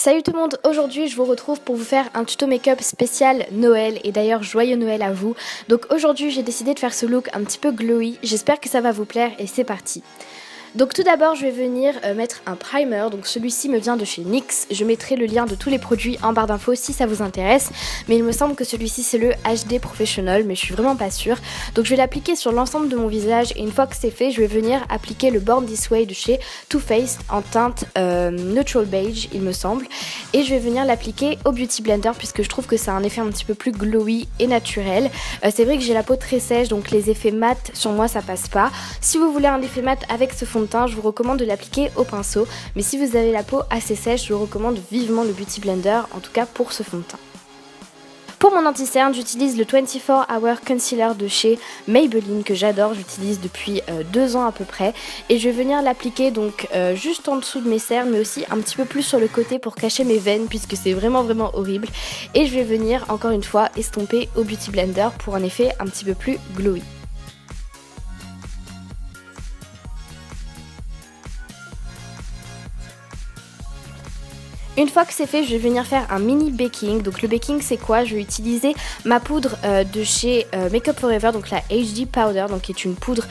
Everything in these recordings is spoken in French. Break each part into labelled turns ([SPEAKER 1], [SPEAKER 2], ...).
[SPEAKER 1] Salut tout le monde, aujourd'hui je vous retrouve pour vous faire un tuto make-up spécial Noël et d'ailleurs joyeux Noël à vous. Donc aujourd'hui j'ai décidé de faire ce look un petit peu glowy, j'espère que ça va vous plaire et c'est parti. Donc tout d'abord je vais venir mettre un primer, donc celui-ci me vient de chez NYX, je mettrai le lien de tous les produits en barre d'infos si ça vous intéresse, mais il me semble que celui-ci c'est le HD Professional, mais je suis vraiment pas sûre. Donc je vais l'appliquer sur l'ensemble de mon visage et une fois que c'est fait je vais venir appliquer le Born This Way de chez Too Faced en teinte Neutral Beige il me semble, et je vais venir l'appliquer au Beauty Blender puisque je trouve que ça a un effet un petit peu plus glowy et naturel. C'est vrai que j'ai la peau très sèche donc les effets mat sur moi ça passe pas. Si vous voulez un effet mat avec ce fond de teint, je vous recommande de l'appliquer au pinceau, mais si vous avez la peau assez sèche, je vous recommande vivement le Beauty Blender, en tout cas pour ce fond de teint. Pour mon anti-cerne, j'utilise le 24 Hour Concealer de chez Maybelline que j'adore, j'utilise depuis 2 ans à peu près, et je vais venir l'appliquer donc juste en dessous de mes cernes mais aussi un petit peu plus sur le côté pour cacher mes veines puisque c'est vraiment horrible, et je vais venir encore une fois estomper au Beauty Blender pour un effet un petit peu plus glowy. Une fois que c'est fait, je vais venir faire un mini baking. Donc le baking c'est quoi? Je vais utiliser ma poudre de chez Makeup Forever, donc la HD Powder, donc qui est une poudre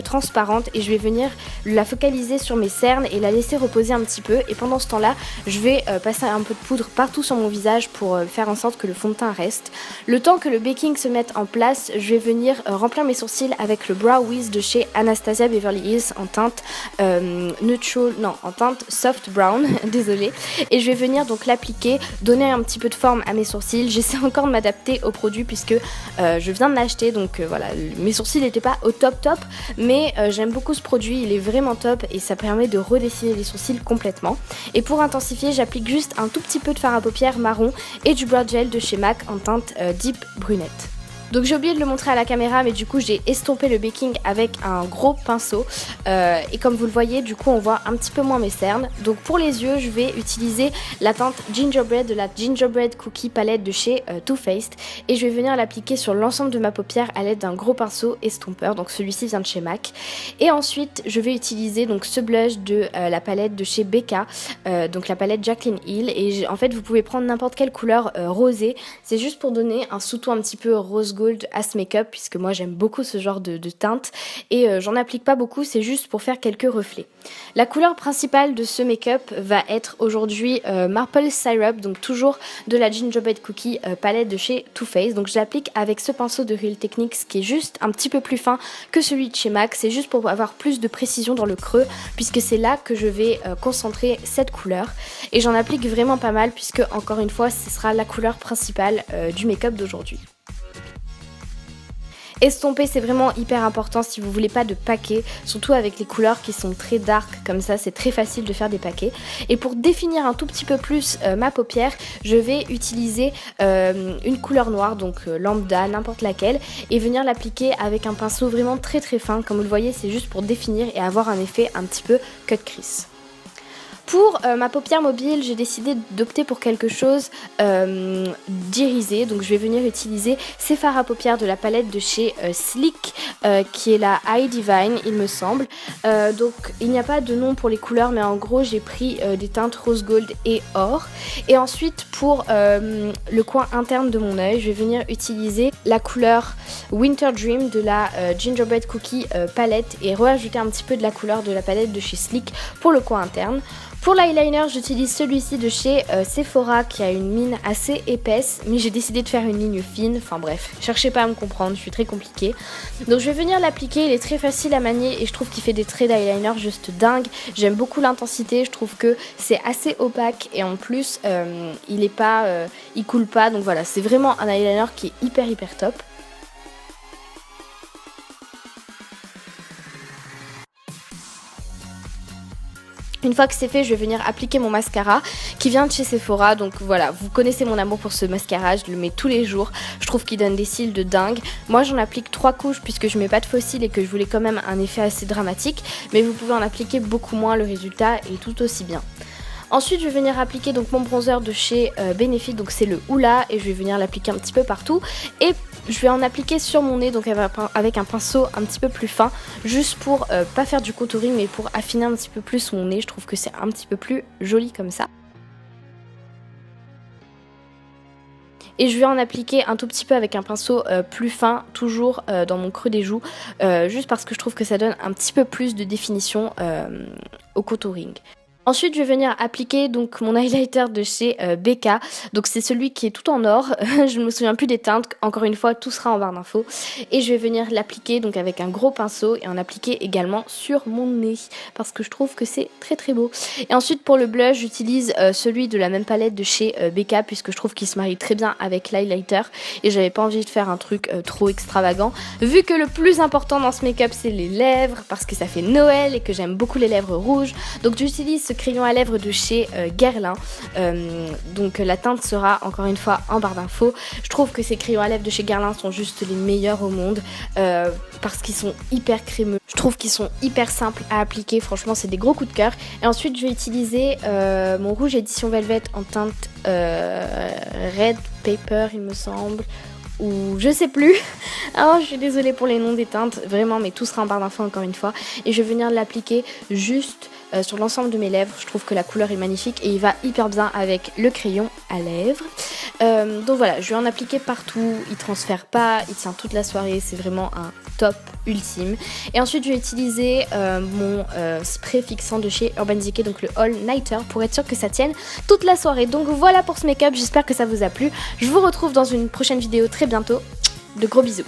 [SPEAKER 1] transparente, et je vais venir la focaliser sur mes cernes et la laisser reposer un petit peu, et pendant ce temps là je vais passer un peu de poudre partout sur mon visage pour faire en sorte que le fond de teint reste. Le temps que le baking se mette en place, je vais venir remplir mes sourcils avec le Brow Wiz de chez Anastasia Beverly Hills en teinte en teinte soft brown, désolée. Et je vais venir donc l'appliquer, donner un petit peu de forme à mes sourcils. J'essaie encore de m'adapter au produit puisque je viens de l'acheter, donc voilà, mes sourcils n'étaient pas au top, mais j'aime beaucoup ce produit, il est vraiment top et ça permet de redessiner les sourcils complètement. Et pour intensifier, j'applique juste un tout petit peu de fard à paupières marron et du brow gel de chez MAC en teinte Deep Brunette. Donc j'ai oublié de le montrer à la caméra, mais du coup j'ai estompé le baking avec un gros pinceau et comme vous le voyez, du coup on voit un petit peu moins mes cernes. Donc pour les yeux, je vais utiliser la teinte Gingerbread de la Gingerbread Cookie palette de chez Too Faced, et je vais venir l'appliquer sur l'ensemble de ma paupière à l'aide d'un gros pinceau estompeur. Donc celui-ci vient de chez MAC. Et ensuite je vais utiliser donc ce blush de la palette de chez Becca, donc la palette Jaclyn Hill, et en fait vous pouvez prendre n'importe quelle couleur rosée. C'est juste pour donner un sous-ton un petit peu rose gold à ce make-up puisque moi j'aime beaucoup ce genre de teinte, et j'en applique pas beaucoup, c'est juste pour faire quelques reflets. La couleur principale de ce make-up va être aujourd'hui Maple Syrup, donc toujours de la Gingerbread Cookie palette de chez Too Faced. Donc je l'applique avec ce pinceau de Real Techniques qui est juste un petit peu plus fin que celui de chez MAC, c'est juste pour avoir plus de précision dans le creux puisque c'est là que je vais concentrer cette couleur, et j'en applique vraiment pas mal puisque encore une fois ce sera la couleur principale du make-up d'aujourd'hui. Estomper c'est vraiment hyper important si vous voulez pas de paquets, surtout avec les couleurs qui sont très dark comme ça, c'est très facile de faire des paquets. Et pour définir un tout petit peu plus ma paupière, je vais utiliser une couleur noire, donc lambda, n'importe laquelle, et venir l'appliquer avec un pinceau vraiment très fin. Comme vous le voyez, c'est juste pour définir et avoir un effet un petit peu cut crease. Pour ma paupière mobile, j'ai décidé d'opter pour quelque chose d'irisé, donc je vais venir utiliser ces fards à paupières de la palette de chez Sleek qui est la Eye Divine il me semble. Donc il n'y a pas de nom pour les couleurs, mais en gros j'ai pris des teintes rose gold et or. Et ensuite pour le coin interne de mon œil, je vais venir utiliser la couleur Winter Dream de la Gingerbread Cookie palette et rajouter un petit peu de la couleur de la palette de chez Sleek pour le coin interne. Pour l'eyeliner, j'utilise celui-ci de chez Sephora qui a une mine assez épaisse, mais j'ai décidé de faire une ligne fine, enfin bref, cherchez pas à me comprendre, je suis très compliquée. Donc je vais venir l'appliquer, il est très facile à manier et je trouve qu'il fait des traits d'eyeliner juste dingues. J'aime beaucoup l'intensité, je trouve que c'est assez opaque et en plus il coule pas, donc voilà, c'est vraiment un eyeliner qui est hyper top. Une fois que c'est fait, je vais venir appliquer mon mascara qui vient de chez Sephora. Donc voilà, vous connaissez mon amour pour ce mascara, je le mets tous les jours. Je trouve qu'il donne des cils de dingue. Moi j'en applique 3 couches puisque je mets pas de faux cils et que je voulais quand même un effet assez dramatique. Mais vous pouvez en appliquer beaucoup moins, le résultat est tout aussi bien. Ensuite je vais venir appliquer donc mon bronzer de chez Benefit, donc c'est le Hoola, et je vais venir l'appliquer un petit peu partout. Et je vais en appliquer sur mon nez, donc avec un pinceau un petit peu plus fin, juste pour pas faire du contouring mais pour affiner un petit peu plus mon nez. Je trouve que c'est un petit peu plus joli comme ça. et je vais en appliquer un tout petit peu avec un pinceau plus fin, toujours dans mon creux des joues, juste parce que je trouve que ça donne un petit peu plus de définition au contouring. Ensuite, je vais venir appliquer donc mon highlighter de chez BK. Donc c'est celui qui est tout en or. Je ne me souviens plus des teintes. Encore une fois, tout sera en barre d'infos. Et je vais venir l'appliquer donc avec un gros pinceau et en appliquer également sur mon nez parce que je trouve que c'est très très beau. Et ensuite pour le blush, j'utilise celui de la même palette de chez BK puisque je trouve qu'il se marie très bien avec l'highlighter et j'avais pas envie de faire un truc trop extravagant. Vu que le plus important dans ce make-up c'est les lèvres parce que ça fait Noël et que j'aime beaucoup les lèvres rouges. Donc j'utilise ce crayon à lèvres de chez Guerlain, donc la teinte sera encore une fois en barre d'infos. Je trouve que ces crayons à lèvres de chez Guerlain sont juste les meilleurs au monde parce qu'ils sont hyper crémeux. Je trouve qu'ils sont hyper simples à appliquer, franchement c'est des gros coups de cœur. Et ensuite je vais utiliser mon rouge édition Velvet en teinte Red Paper il me semble, ou je sais plus. Alors je suis désolée pour les noms des teintes, vraiment, mais tout sera en barre d'infos encore une fois. Et je vais venir l'appliquer juste sur l'ensemble de mes lèvres. Je trouve que la couleur est magnifique et il va hyper bien avec le crayon à lèvres. Donc voilà, je vais en appliquer partout, il transfère pas, il tient toute la soirée, c'est vraiment un top ultime. Et ensuite je vais utiliser mon spray fixant de chez Urban Decay, donc le All Nighter, pour être sûr que ça tienne toute la soirée. Donc voilà pour ce make-up, j'espère que ça vous a plu. Je vous retrouve dans une prochaine vidéo très bientôt. De gros bisous.